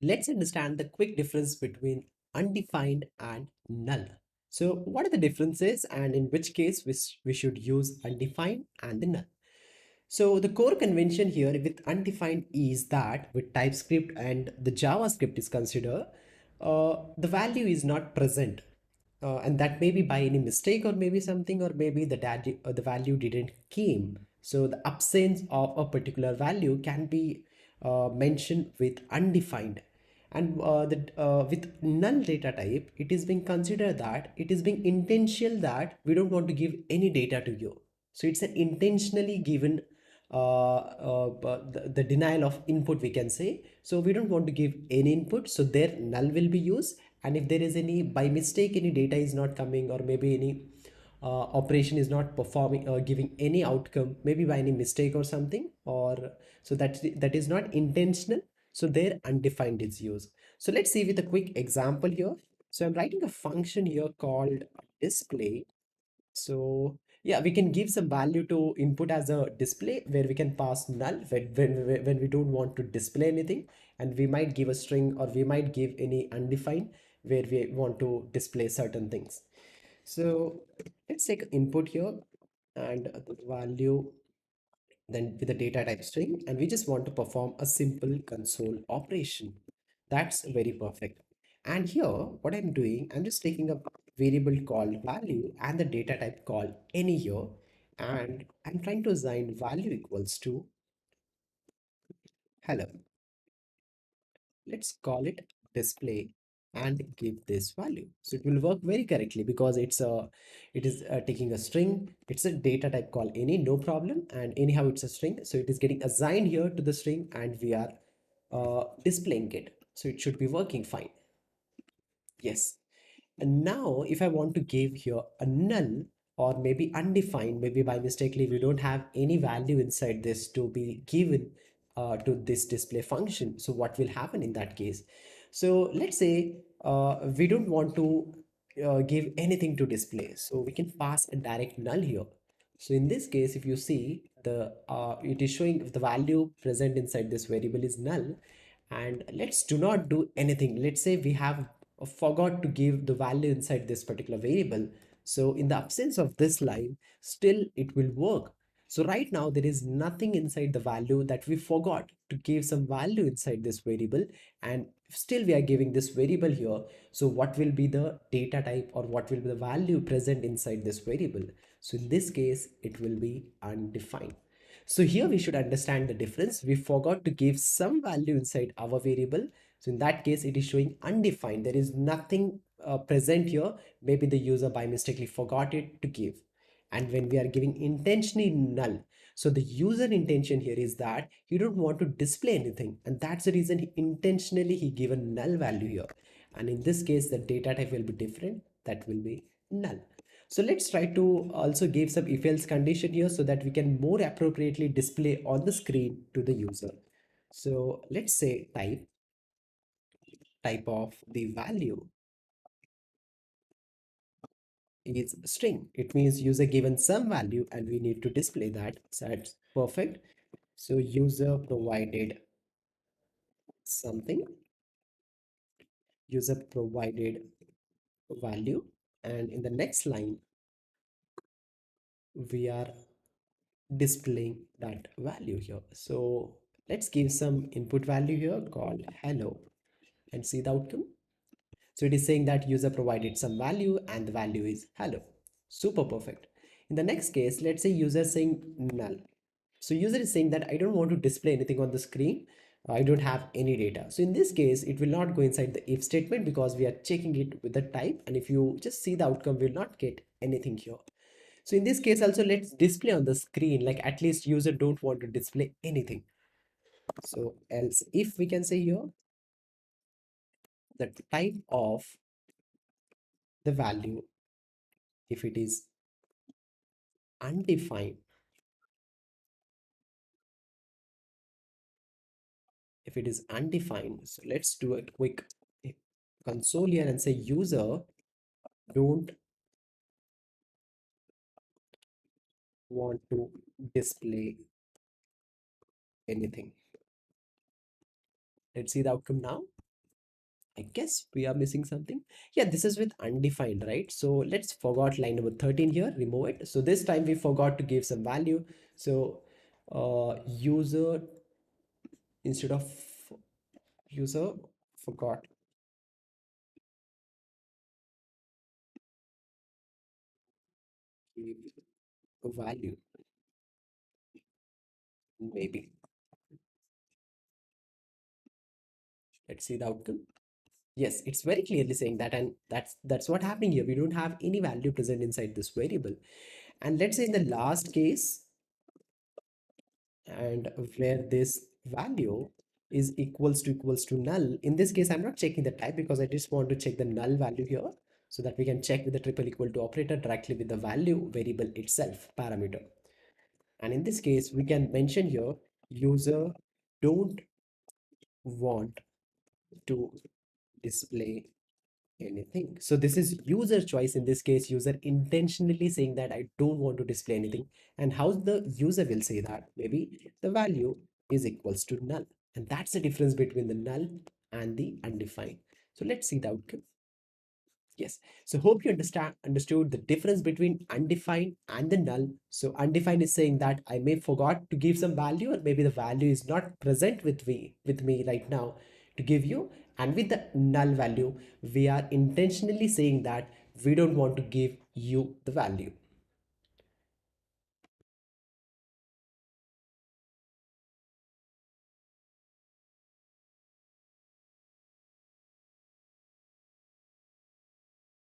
Let's understand the quick difference between undefined and null. So what are the differences and in which case we should use undefined and the null? So the core convention here with undefined is that with TypeScript and the JavaScript is considered, the value is not present. And that may be by any mistake or maybe something, or maybe the value didn't came. So the absence of a particular value can be mentioned with undefined. And with null data type, it is being considered that it is being intentional that we don't want to give any data to you. So it's an intentionally given the denial of input, we can say. So we don't want to give any input, so there null will be used. And if there is any by mistake any data is not coming, or maybe any operation is not performing or giving any outcome, maybe by any mistake or something, or so that is not intentional, so there undefined is used. So let's see with a quick example here. So I'm writing a function here called display. So yeah, we can give some value to input as a display where we can pass null when we don't want to display anything, and we might give a string or we might give any undefined where we want to display certain things. So let's take input here and the value then with the data type string, and we just want to perform a simple console operation. That's very perfect. And here what I'm doing, I'm just taking a variable called value and the data type called any here, and I'm trying to assign value equals to hello. Let's call it display and give this value. So it will work very correctly because it is taking a string. It's a data type called any, no problem. And anyhow, it's a string. So it is getting assigned here to the string and we are displaying it. So it should be working fine. Yes. And now if I want to give here a null or maybe undefined, maybe by mistakenly we don't have any value inside this to be given to this display function. So what will happen in that case? So let's say we don't want to give anything to display. So we can pass a direct null here. So in this case, if you see it is showing if the value present inside this variable is null, and let's do not do anything. Let's say we have forgot to give the value inside this particular variable. So in the absence of this line, still it will work. So right now there is nothing inside the value that we forgot to give some value inside this variable, and still we are giving this variable here. So what will be the data type or what will be the value present inside this variable? So in this case, it will be undefined. So here we should understand the difference. We forgot to give some value inside our variable. So in that case, it is showing undefined. There is nothing present here. Maybe the user by mistakenly forgot it to give. And when we are giving intentionally null, so the user intention here is that he don't want to display anything. And that's the reason he intentionally he given null value here. And in this case, the data type will be different. That will be null. So let's try to also give some if else condition here so that we can more appropriately display on the screen to the user. So let's say type of the value is string. It means user given some value and we need to display that. So that's perfect. So user provided something, user provided value, and in the next line we are displaying that value here. So let's give some input value here called hello and see the outcome. So it is saying that user provided some value and the value is hello. Super perfect. In the next case, let's say user saying null. So user is saying that I don't want to display anything on the screen. I don't have any data. So in this case, it will not go inside the if statement because we are checking it with the type. And if you just see the outcome, we will not get anything here. So in this case also, let's display on the screen, like at least user don't want to display anything. So else if we can say here the type of the value, if it is undefined, if it is undefined, so let's do a quick console here and say user don't want to display anything. Let's see the outcome now. I guess we are missing something. Yeah, this is with undefined, right? So let's forgot line number 13 here, remove it. So this time we forgot to give some value. So user, instead of user, forgot give a value, maybe. Let's see the outcome. Yes, it's very clearly saying that, and that's what happening here. We don't have any value present inside this variable. And let's say in the last case, and where this value is equals to null. In this case, I'm not checking the type because I just want to check the null value here, so that we can check with the triple equal to operator directly with the value variable itself parameter. And in this case, we can mention here user don't want to display anything. So this is user choice. In this case, user intentionally saying that I don't want to display anything. And how the user will say that? Maybe the value is equals to null. And that's the difference between the null and the undefined. So let's see the outcome. Yes. So hope you understood the difference between undefined and the null. So undefined is saying that I may forgot to give some value, or maybe the value is not present with me right now to give you. And with the null value, we are intentionally saying that we don't want to give you the value.